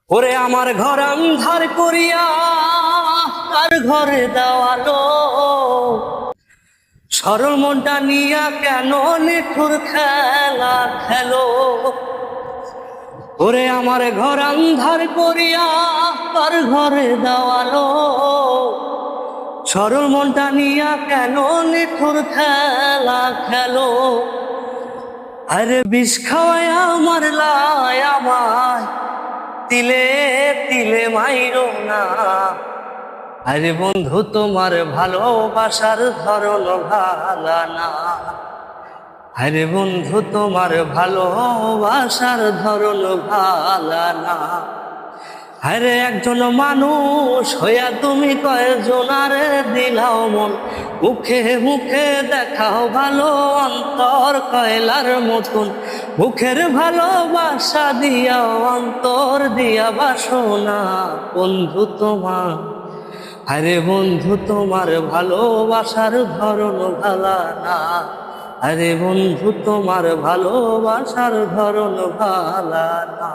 ওরে আমার ঘর আন্ধার করিয়া কার ঘরে দেওয়ালো, সরল মনটা নিয়া কেন নিঠুর খেলা খেলো। ওরে আমার ঘর আন্ধার করিয়া কার ঘরে দেওয়ালো, সরল মনটা নিয়া কেন নিঠুর খেলা খেলো। আরে বিষ খাওয়ায়া মারলায় আমায়, তিলে তিলে মাইরো না। আরে বন্ধু তোমার ভালোবাসার ধরন ভালা না। আরে বন্ধু তোমার ভালোবাসার ধরন ভালা না। আরে একজন মানুষ হইয়া তুমি কয়জনারে দিলাও মন, মুখে মুখে দেখাও ভালো অন্তর কয়লার মতন। মুখের ভালোবাসা দিয়া অন্তর দিয়া বাসনা বন্ধু তোমার। আরে বন্ধু তোমার ভালোবাসার ধরন ভালা না। আরে বন্ধু তোমার ভালোবাসার ধরন ভালা না।